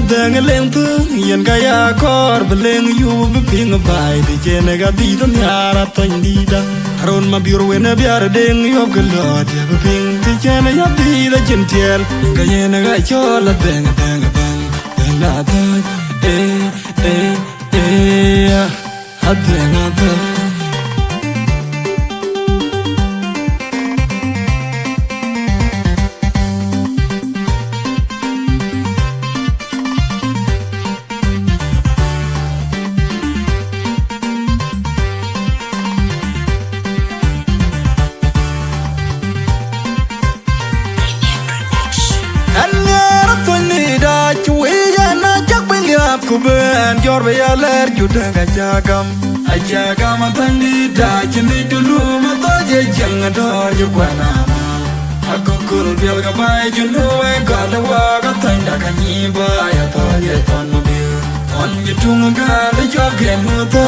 deng leng tu yen kaya kor beleng yu biping bai di jene ga di don yara ton di da ron ma biur wena biar deng yo gelot ya biping di jene ya di da jentiel ga yene ga chola deng deng la da adeng adeng kuben jor be yaler juda gajagam ajagam tandi da chindi dulu mato je jang do ju kwana aku kul bial ga bai junu e galawa ga tanda kanyi ba ya to ye ton bi on jitung ga le jogen to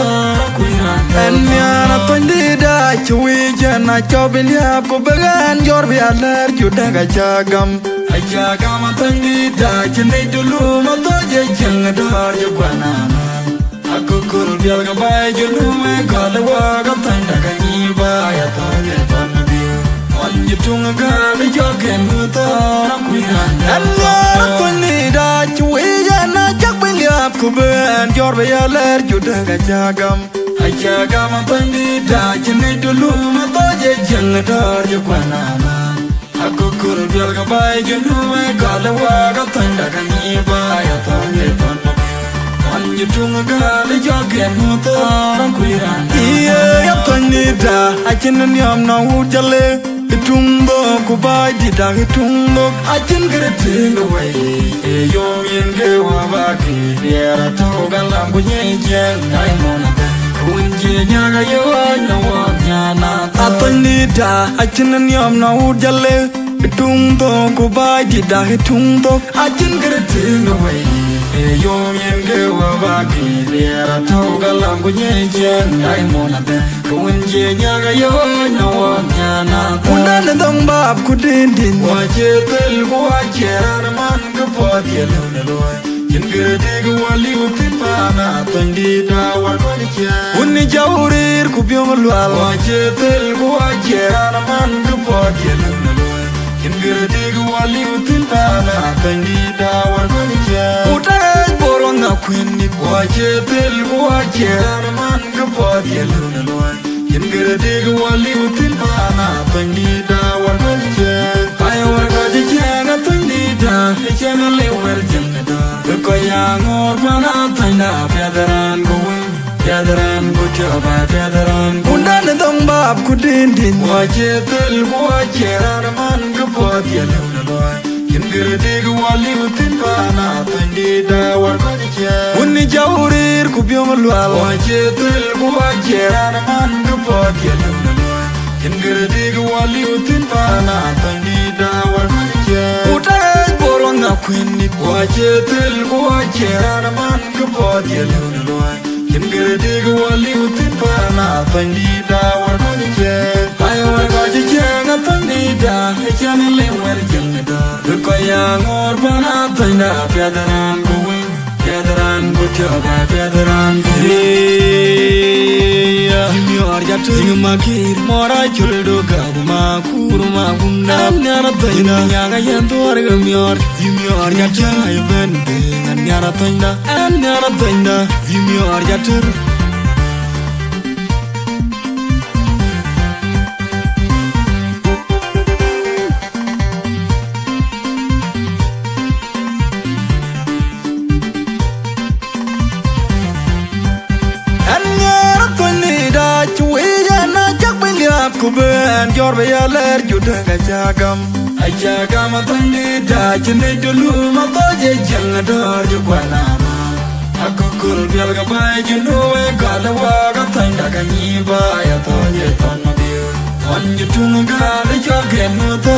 kuiran en miara tandi da chui jana chobin ya kuben jor be yaler juda gajagam ajagam tandi da chindi dulu mato je jang do ju kwana aku kul bial ga bai junu e galawa ga tanda kanyi ba ya to ye ton bi on jitung ga le jogen to kuiran en miara tandi da chui jana chobin ya kuben jor be yaler juda gajagam ajagam tandi da chindi dulu mato je jang do ju kwana aku kul bial ga bai junu e galawa ga tanda kanyi ba ya to ye ton on jitung ga le jogen to kuiran iya ya tandi da achin nyam na ujale itumbo ku bai di da itumbo achin grete wai e yom yen ge wa ba ki ya to ga lam bu ye jen dai mona kunje nya ga yo na wa nya na atandi da achin nyam na ujale itumbo ku bai di da itumbo achin grete wai e yom yen ge wa ba ki ya to ga lam bu ye jen dai mona kunje nya ga yo na wa nya na undan dong bab ku din din wa je tel ku wa cheran man ku po di lu na loy kin gerde ku wali ku tin pa na tandi da wa ko ni cha unni jawrir ku bi mu lwal wa je tel ku wa cheran man ku po di lu na loy kin gerde ku wali ku tin pa na tandi da wa ko ni cha utai boron na kwin ni wa je tel ku wa cheran man ku po di lu na loy kin gerde ku wali ku tin pa na tandi da wa ko ni cha ai wa ga je na tandi da che na le wer jen da ko ya ngor pa na tanda padaran ko padaran ko choba padaran undan dong bab ku din din wa je tel ku wa cheran man ko po di lu na loy kin gerde ku wali ku tin pa na tandi da wa ko ni cha unni jawrir ku bi mu lwal wa je tel ku wa cheran man ko po di lu na loy kin gerde ku wali ku tin pa na tandi da wa ko ni cha utai boron na kwin ni wa je tel ku wa cheran man ko po di lu na loy kin gerde ku wali ku tin pa na tandi da wa ko ni cha ai wa ga je na tandi da che na le wer jen da ko ya ngor pa na tanda padaran ko padaran ko choba padaran Junior jatuh makir mora chuldo gadma kurma gumna nyara tayna nyaga yentor gamior Junior jatuh ben dengan nyara tayna Junior jatuh kuben jor be yaler juda gajagam ajagam tandi da chinde dulu mato je jang do ju kwana aku kul bial ga bai junu e galawa ga tanda kanyi ba ya to ye ton bi on jitung ga le jogen to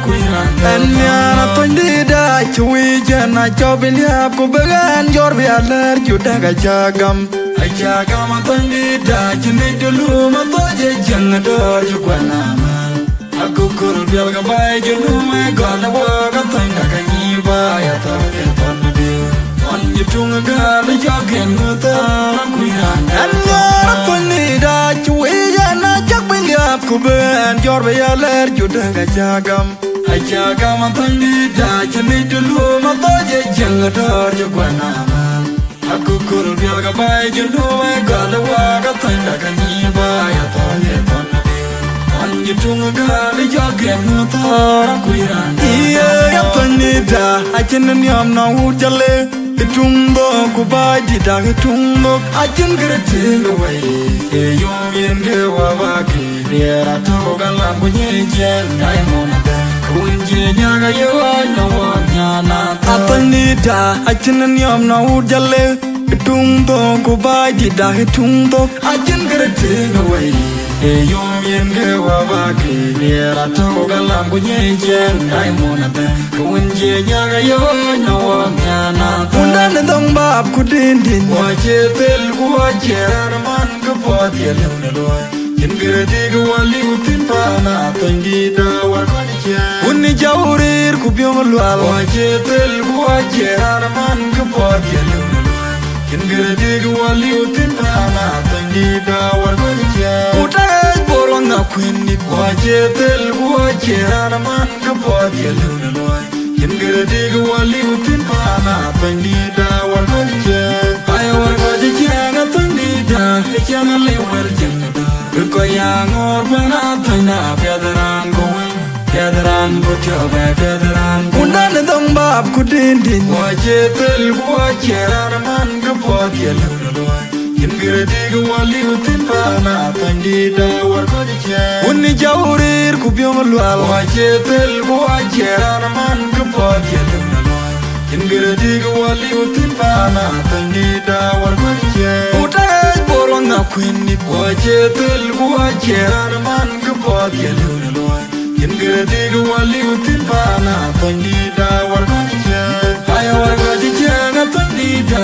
kuiran en miara tandi da chui jana chobin ya kuben jor be yaler juda gajagam ajagam tandi da chinde dulu mato je jang do ju kwana aku kul bial ga bai junu e galawa ga tanda kanyi ba ya to ye ton bi tunga gali jogen muta kuiran Anyara punida chui yana jak biliap kuben Jorbe ya ler juda gajagam Ajagam antangida chini dulu matoje jangador jugwanama Aku kul biar gabai jundu galawa gatanda kanyiba ya toye tonade Anji tunga gali jogen muta kuiran Iya ya punida achinan yam na ujale Itumbo kubaji da itumbo ajin gerete way yom yenge wabaki riera to gala kunye jen dai mona kunje nyaga yo no nyana apanida ajin yom na ujale itumbo kubaji da itumbo ajin gerete way yom yenge wabaki riera to gala kunye jen dai mona kunje nyaga yo no nyana Undane dong bab kudindin Waje tel waje arman kapot ya lewna loy Jengere diga wali utin pana Tangida warkonicha Unni jaurir kubyong lual Waje tel waje arman kapot ya lewna loy Jengere diga wali utin pana Tangida warkonicha Uday borong na kwinit Waje tel waje arman kapot ya lewna loy Jengere diga wali utin pana Tangida warkonicha Aya warkonicha nga tangida Hechana lewer jengada Ruko yang orbana tangna Piadaran gowen Piadaran butyobe piadaran Undane dong bab kudindin Waje tel waje arman kapot ya lewna loy Jengere diga wali utin pana Tangida warkonicha Unni jaurir kubyong lual Waje tel waje arman kapot ya lewna loy Jengere diga wali utin pana Tangida warkonicha Uday borong na kwinit Waje tel waje arman kapot ya lewna loy Jengere diga wali utin pana Tangida warkonicha Aya warkonicha nga tangida